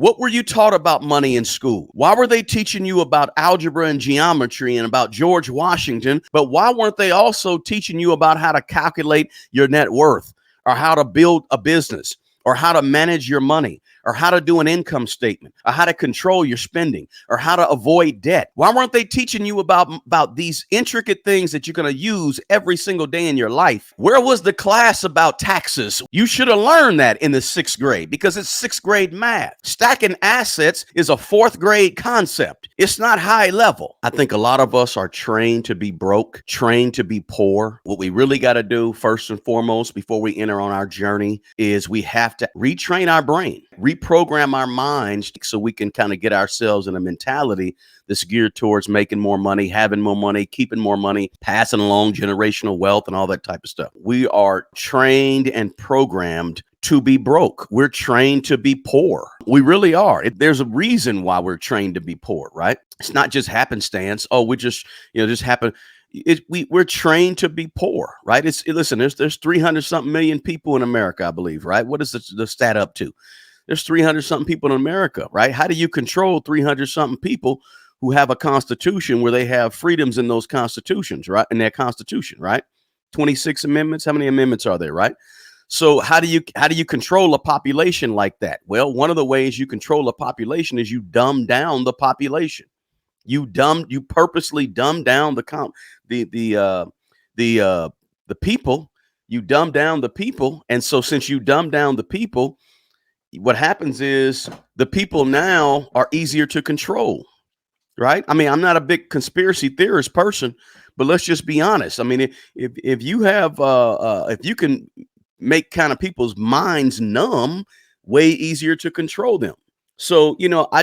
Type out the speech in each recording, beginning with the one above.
What were you taught about money in school? Why were they teaching you about algebra and geometry and about George Washington? But why weren't they also teaching you about how to calculate your net worth, or how to build a business, or how to manage your money, or how to do an income statement, or how to control your spending, or how to avoid debt? Why weren't they teaching you about these intricate things that you're going to use every single day in your life? Where was the class about taxes? You should have learned that in the 6th grade, because it's 6th grade math. Stacking assets is a 4th grade concept. It's not high level. I think a lot of us are trained to be broke, trained to be poor. What we really got to do first and foremost before we enter on our journey is we have to retrain our brain, reprogram our minds, so we can kind of get ourselves in a mentality that's geared towards making more money, having more money, keeping more money, passing along generational wealth and all that type of stuff. We are trained and programmed to be broke. We're trained to be poor. We really are. There's a reason why we're trained to be poor, right? It's not just happenstance. Oh, we just happen. We're trained to be poor, right? Listen, there's 300 something million people in America, I believe, right? What is the stat up to? There's 300 something people in America, right? How do you control 300 something people who have a constitution where they have freedoms in those constitutions, right? In their constitution, right? 26 amendments. How many amendments are there, right? So how do you control a population like that? Well, one of the ways you control a population is you dumb down the population. You purposely dumb down the people. You dumb down the people, and so since you dumb down the people, what happens is the people now are easier to control, right? I mean, I'm not a big conspiracy theorist person, but let's just be honest. I mean, if you have if you can make kind of people's minds numb, way easier to control them. So, I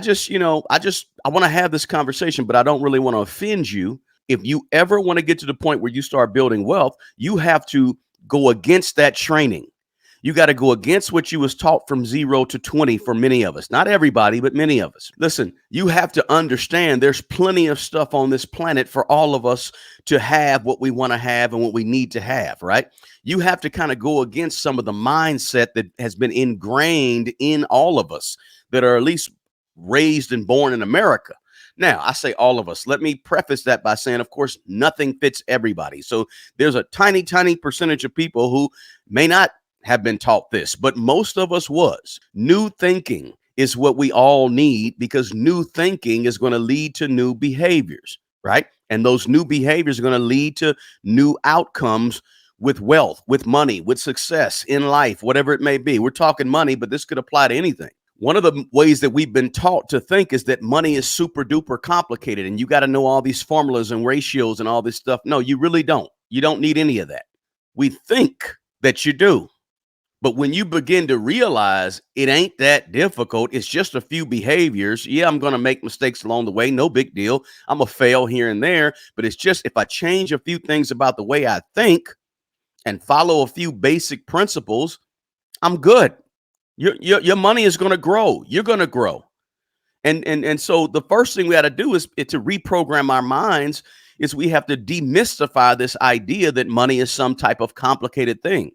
want to have this conversation, but I don't really want to offend you. If you ever want to get to the point where you start building wealth, you have to go against that training. You got to go against what you was taught from 0 to 20 for many of us. Not everybody, but many of us. Listen, you have to understand there's plenty of stuff on this planet for all of us to have what we want to have and what we need to have, right? You have to kind of go against some of the mindset that has been ingrained in all of us that are at least raised and born in America. Now, I say all of us. Let me preface that by saying, of course, nothing fits everybody. So there's a tiny, tiny percentage of people who may not have been taught this, but most of us was. New thinking is what we all need, because new thinking is going to lead to new behaviors, right? And those new behaviors are going to lead to new outcomes with wealth, with money, with success in life, whatever it may be. We're talking money, but this could apply to anything. One of the ways that we've been taught to think is that money is super duper complicated and you got to know all these formulas and ratios and all this stuff. No, you really don't. You don't need any of that. We think that you do. But when you begin to realize it ain't that difficult, it's just a few behaviors. Yeah, I'm going to make mistakes along the way. No big deal. I'm going to fail here and there. But it's just if I change a few things about the way I think and follow a few basic principles, I'm good. Your money is going to grow. You're going to grow. And so the first thing we got to do is to reprogram our minds. Is we have to demystify this idea that money is some type of complicated thing.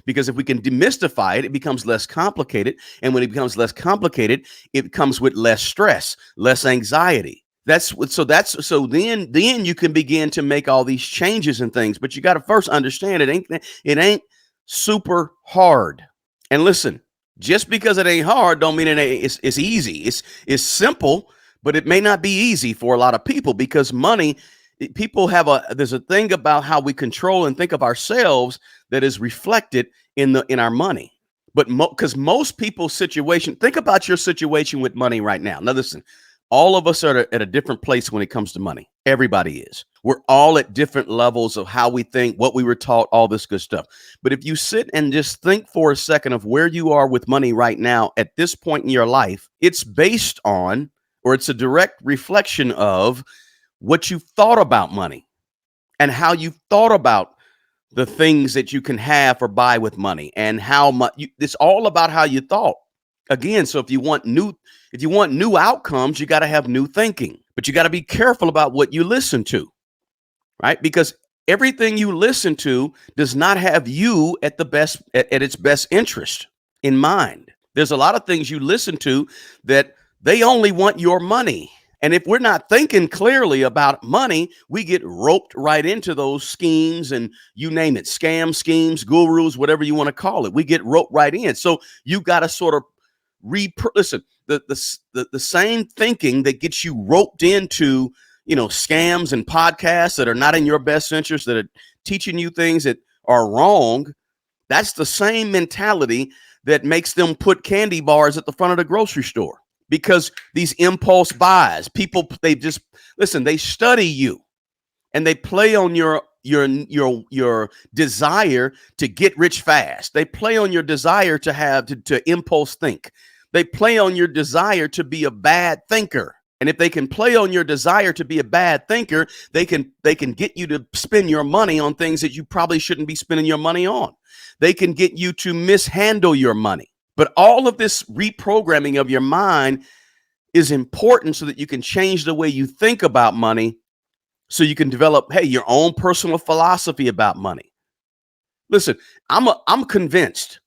Because if we can demystify it, it becomes less complicated. And when it becomes less complicated, it comes with less stress, less anxiety. So then you can begin to make all these changes and things. But you got to first understand it ain't super hard. And listen, just because it ain't hard don't mean it's easy. It's simple, but it may not be easy for a lot of people, because money, there's a thing about how we control and think of ourselves that is reflected in our money. But because most people's situation, think about your situation with money right now. Now, listen, all of us are at a different place when it comes to money. Everybody is. We're all at different levels of how we think, what we were taught, all this good stuff. But if you sit and just think for a second of where you are with money right now at this point in your life, it's based on, or it's a direct reflection of what you thought about money and how you thought about the things that you can have or buy with money, and how much it's all about how you thought. Again, so if you want new outcomes, you got to have new thinking, but you got to be careful about what you listen to, right? Because everything you listen to does not have you at its best interest in mind. There's a lot of things you listen to that they only want your money. And if we're not thinking clearly about money, we get roped right into those schemes and you name it, scam schemes, gurus, whatever you want to call it. We get roped right in. So you got to sort of listen, the same thinking that gets you roped into, scams and podcasts that are not in your best interest, that are teaching you things that are wrong. That's the same mentality that makes them put candy bars at the front of the grocery store. Because these impulse buys, people, they study you and they play on your desire to get rich fast. They play on your desire to impulse think. They play on your desire to be a bad thinker. And if they can play on your desire to be a bad thinker, they can get you to spend your money on things that you probably shouldn't be spending your money on. They can get you to mishandle your money. But all of this reprogramming of your mind is important so that you can change the way you think about money, so you can develop, your own personal philosophy about money. Listen, I'm convinced,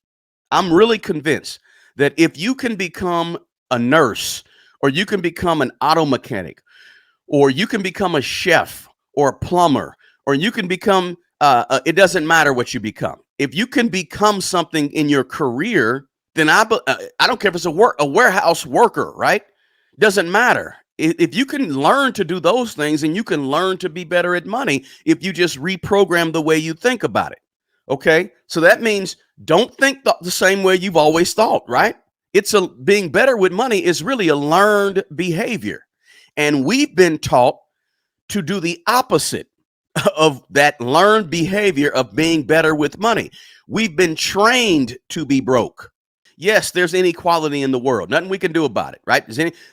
I'm really convinced that if you can become a nurse, or you can become an auto mechanic, or you can become a chef or a plumber, or you can become, it doesn't matter what you become. If you can become something in your career, then I don't care if it's a warehouse worker, right? Doesn't matter. If you can learn to do those things, and you can learn to be better at money if you just reprogram the way you think about it. Okay? So that means don't think the same way you've always thought, right? Being better with money is really a learned behavior. And we've been taught to do the opposite of that learned behavior of being better with money. We've been trained to be broke. Yes, there's inequality in the world. Nothing we can do about it, right?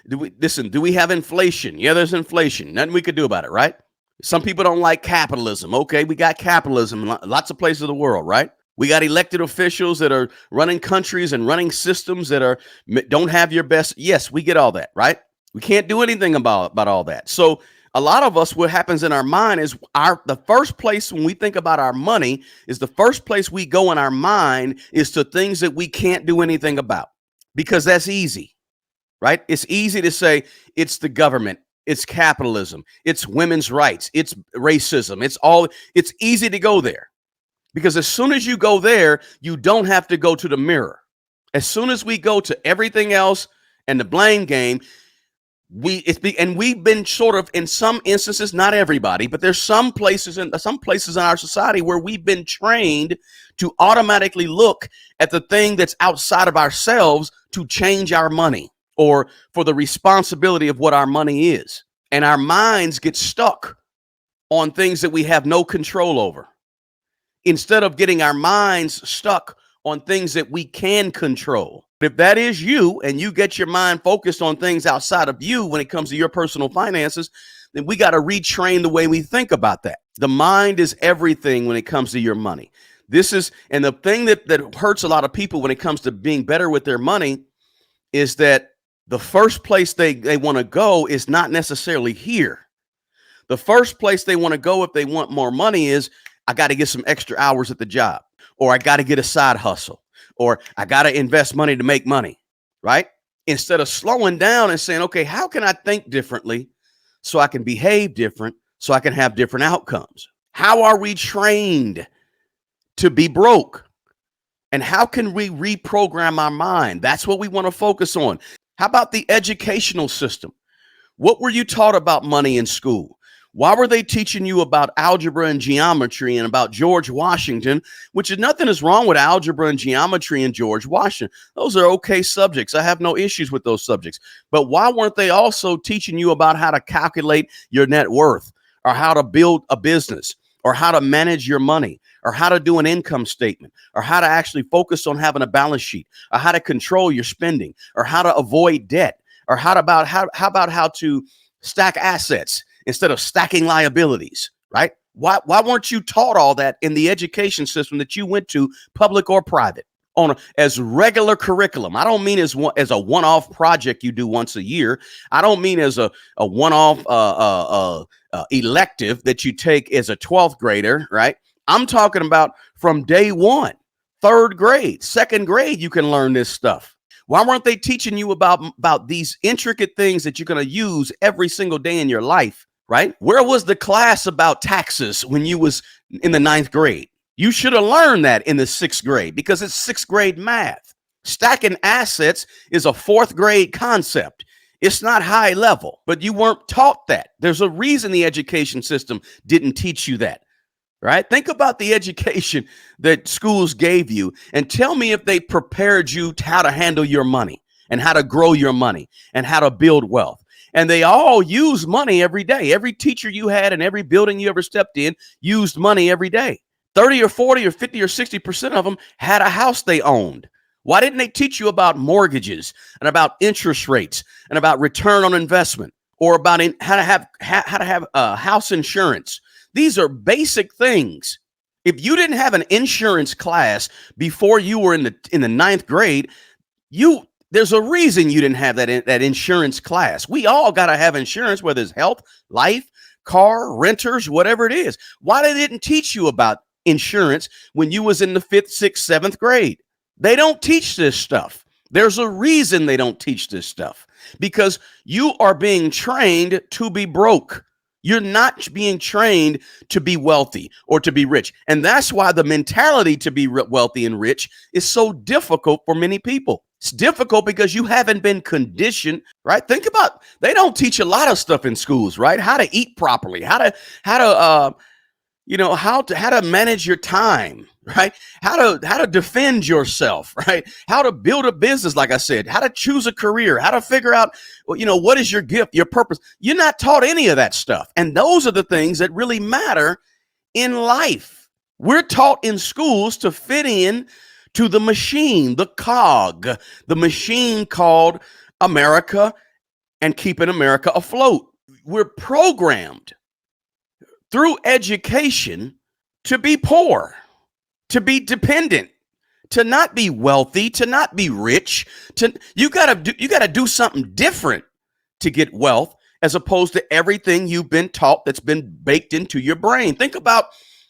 Do we have inflation? Yeah, there's inflation. Nothing we could do about it, right? Some people don't like capitalism. Okay, we got capitalism in lots of places of the world, right? We got elected officials that are running countries and running systems that don't have your best. Yes, we get all that, right? We can't do anything about all that. So a lot of us, what happens in our mind is the first place when we think about our money is the first place we go in our mind is to things that we can't do anything about, because that's easy, right? It's easy to say it's the government, it's capitalism, it's women's rights, it's racism, it's easy to go there, because as soon as you go there, you don't have to go to the mirror. As soon as we go to everything else and the blame game, we've been sort of, in some instances, not everybody, but there's some places in our society where we've been trained to automatically look at the thing that's outside of ourselves to change our money, or for the responsibility of what our money is. And our minds get stuck on things that we have no control over, instead of getting our minds stuck on things that we can control. If that is you, and you get your mind focused on things outside of you when it comes to your personal finances, then we got to retrain the way we think about that. The mind is everything when it comes to your money. And the thing that hurts a lot of people when it comes to being better with their money is that the first place they want to go is not necessarily here. The first place they want to go if they want more money is, I got to get some extra hours at the job, or I got to get a side hustle, or I got to invest money to make money, right? Instead of slowing down and saying, okay, how can I think differently so I can behave different, so I can have different outcomes? How are we trained to be broke? And how can we reprogram our mind? That's what we want to focus on. How about the educational system? What were you taught about money in school? Why were they teaching you about algebra and geometry and about George Washington, nothing is wrong with algebra and geometry and George Washington. Those are okay subjects. I have no issues with those subjects. But why weren't they also teaching you about how to calculate your net worth, or how to build a business, or how to manage your money, or how to do an income statement, or how to actually focus on having a balance sheet, or how to control your spending, or how to avoid debt, or how to stack assets instead of stacking liabilities, right? Why weren't you taught all that in the education system that you went to, public or private, as regular curriculum? I don't mean as a one-off project you do once a year. I don't mean as a one-off elective that you take as a 12th grader, right? I'm talking about from day one, third grade, second grade, you can learn this stuff. Why weren't they teaching you about these intricate things that you're going to use every single day in your life, right? Where was the class about taxes when you was in the ninth grade? You should have learned that in the sixth grade because it's sixth grade math. Stacking assets is a fourth grade concept. It's not high level, but you weren't taught that. There's a reason the education system didn't teach you that, right? Think about the education that schools gave you and tell me if they prepared you how to handle your money and how to grow your money and how to build wealth. And they all use money every day. Every teacher you had and every building you ever stepped in used money every day. 30 or 40 or 50 or 60% of them had a house they owned. Why didn't they teach you about mortgages and about interest rates and about return on investment or about how to have house insurance? These are basic things. If you didn't have an insurance class before you were in the ninth grade, there's a reason you didn't have that insurance class. We all got to have insurance, whether it's health, life, car, renters, whatever it is. Why they didn't teach you about insurance when you was in the fifth, sixth, seventh grade? They don't teach this stuff. There's a reason they don't teach this stuff, because you are being trained to be broke. You're not being trained to be wealthy or to be rich. And that's why the mentality to be wealthy and rich is so difficult for many people. It's difficult because you haven't been conditioned, right? Think about, they don't teach a lot of stuff in schools, right? How to eat properly, how to manage your time, right? How to defend yourself, right? How to build a business, like I said, how to choose a career, how to figure out, what is your gift, your purpose. You're not taught any of that stuff. And those are the things that really matter in life. We're taught in schools to fit in to the machine, the cog, the machine called America and keeping America afloat. We're programmed through education to be poor, to be dependent, to not be wealthy, to not be rich. You gotta do something different to get wealth, as opposed to everything you've been taught that's been baked into your brain. Think about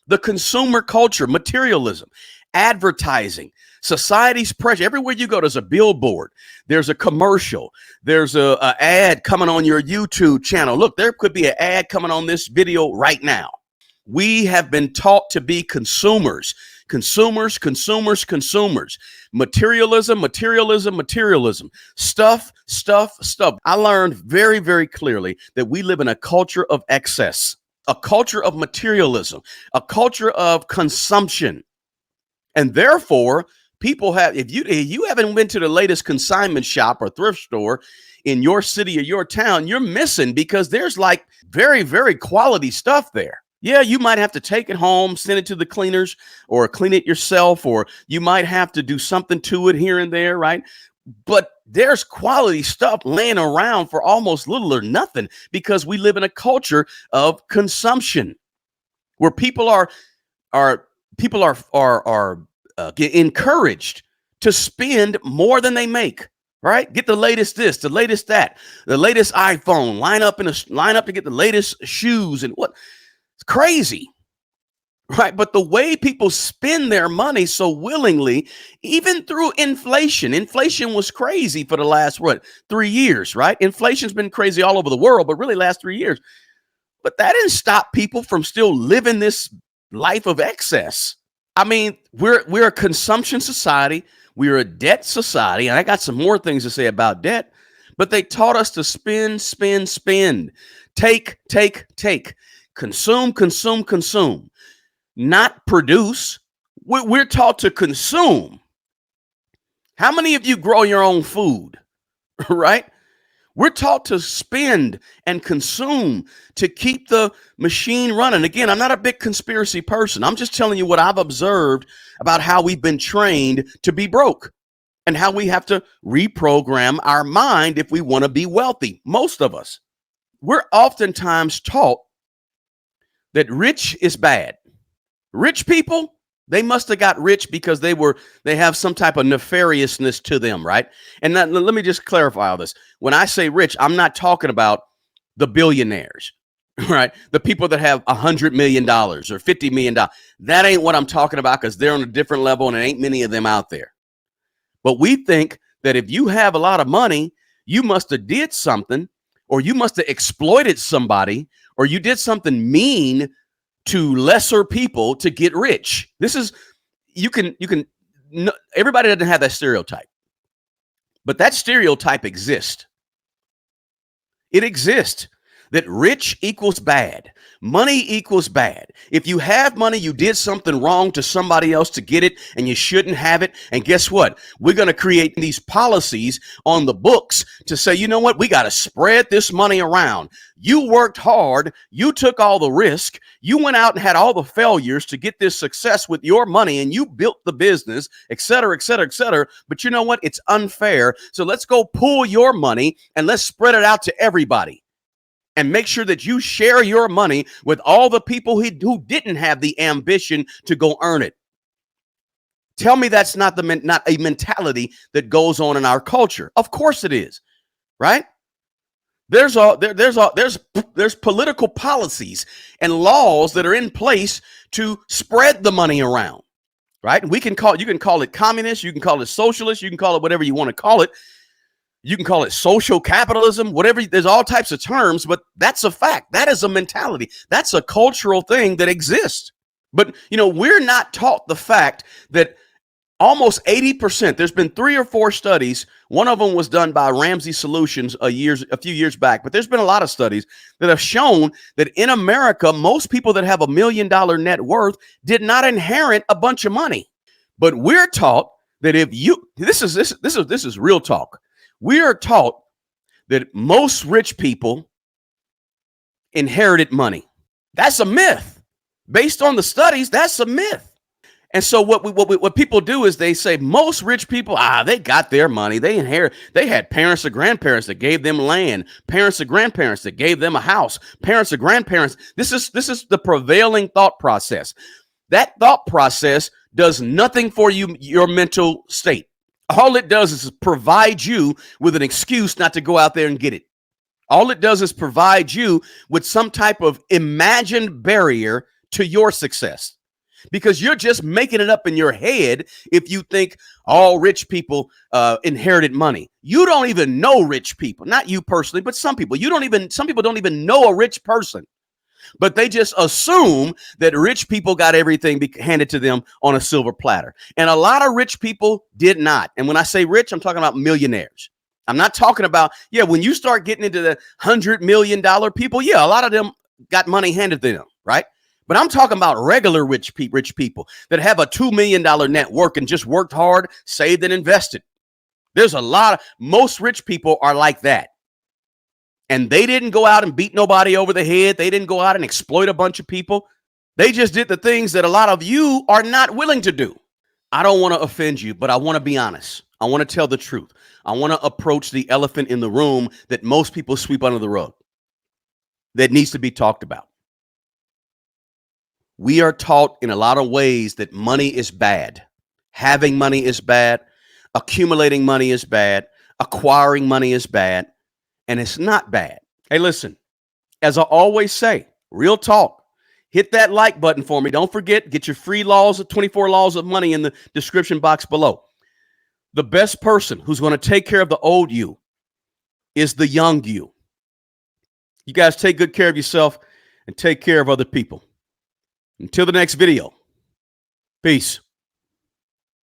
the consumer culture, materialism, advertising, society's pressure. Everywhere you go, there's a billboard, there's a commercial, there's a ad coming on your YouTube channel. Look, there could be an ad coming on this video right now. We have been taught to be consumers. Materialism. Stuff. I learned very, very clearly that we live in a culture of excess, a culture of materialism, a culture of consumption. And therefore, people have, if you haven't been to the latest consignment shop or thrift store in your city or your town, you're missing, because there's like very, very quality stuff there. Yeah, you might have to take it home, send it to the cleaners, or clean it yourself, or you might have to do something to it here and there, right? But there's quality stuff laying around for almost little or nothing, because we live in a culture of consumption where people are encouraged to spend more than they make. Right? Get the latest this, the latest that, the latest iPhone, line up to get the latest shoes and what. It's crazy. Right? But the way people spend their money so willingly, even through inflation was crazy for the last 3 years, right? Inflation's been crazy all over the world, but really last 3 years. But that didn't stop people from still living this life of excess. I mean, we're a consumption society. We're a debt society. And I got some more things to say about debt, but they taught us to spend, take, consume, not produce. We're taught to consume. How many of you grow your own food, right? We're taught to spend and consume to keep the machine running. Again, I'm not a big conspiracy person. I'm just telling you what I've observed about how we've been trained to be broke and how we have to reprogram our mind if we want to be wealthy. Most of us, we're oftentimes taught that rich is bad. Rich people, they must have got rich because they have some type of nefariousness to them, right? And let me just clarify all this. When I say rich, I'm not talking about the billionaires, right? The people that have $100 million or $50 million. That ain't what I'm talking about, because they're on a different level and there ain't many of them out there. But we think that if you have a lot of money, you must have did something, or you must have exploited somebody, or you did something mean to lesser people to get rich. This is, everybody doesn't have that stereotype, but that stereotype exists. It exists that rich equals bad. Money equals bad. If you have money, you did something wrong to somebody else to get it, and you shouldn't have it. And guess what? We're going to create these policies on the books to say, you know what? We got to spread this money around. You worked hard. You took all the risk. You went out and had all the failures to get this success with your money, and you built the business, et cetera, et cetera, et cetera. But you know what? It's unfair. So let's go pull your money and let's spread it out to everybody. And make sure that you share your money with all the people who didn't have the ambition to go earn it. Tell me that's not a mentality that goes on in our culture. Of course it is, right? There's political policies and laws that are in place to spread the money around, right? You can call it communist, you can call it socialist, you can call it whatever you want to call it. You can call it social capitalism, whatever. There's all types of terms, but that's a fact. That is a mentality. That's a cultural thing that exists. But, we're not taught the fact that almost 80%, there's been 3 or 4 studies. One of them was done by Ramsey Solutions a few years back, but there's been a lot of studies that have shown that in America, most people that have $1 million net worth did not inherit a bunch of money. But we're taught that this is real talk. We are taught that most rich people inherited money. That's a myth. Based on the studies, that's a myth. And so what people do is they say most rich people, they got their money. They had parents or grandparents that gave them land, parents or grandparents that gave them a house, parents or grandparents. This is the prevailing thought process. That thought process does nothing for your mental state. All it does is provide you with an excuse not to go out there and get it. All it does is provide you with some type of imagined barrier to your success, because you're just making it up in your head if you think all rich people inherited money. You don't even know rich people, not you personally, but some people. Some people don't even know a rich person. But they just assume that rich people got everything handed to them on a silver platter. And a lot of rich people did not. And when I say rich, I'm talking about millionaires. I'm not talking about, when you start getting into the $100 million people, a lot of them got money handed to them, right? But I'm talking about regular rich people that have a $2 million net worth and just worked hard, saved and invested. Most rich people are like that. And they didn't go out and beat nobody over the head. They didn't go out and exploit a bunch of people. They just did the things that a lot of you are not willing to do. I don't want to offend you, but I want to be honest. I want to tell the truth. I want to approach the elephant in the room that most people sweep under the rug, that needs to be talked about. We are taught in a lot of ways that money is bad. Having money is bad. Accumulating money is bad. Acquiring money is bad. And it's not bad. Hey, listen, as I always say, real talk, hit that like button for me. Don't forget, get your free 24 laws of money in the description box below. The best person who's going to take care of the old you is the young you. You guys take good care of yourself and take care of other people. Until the next video, peace.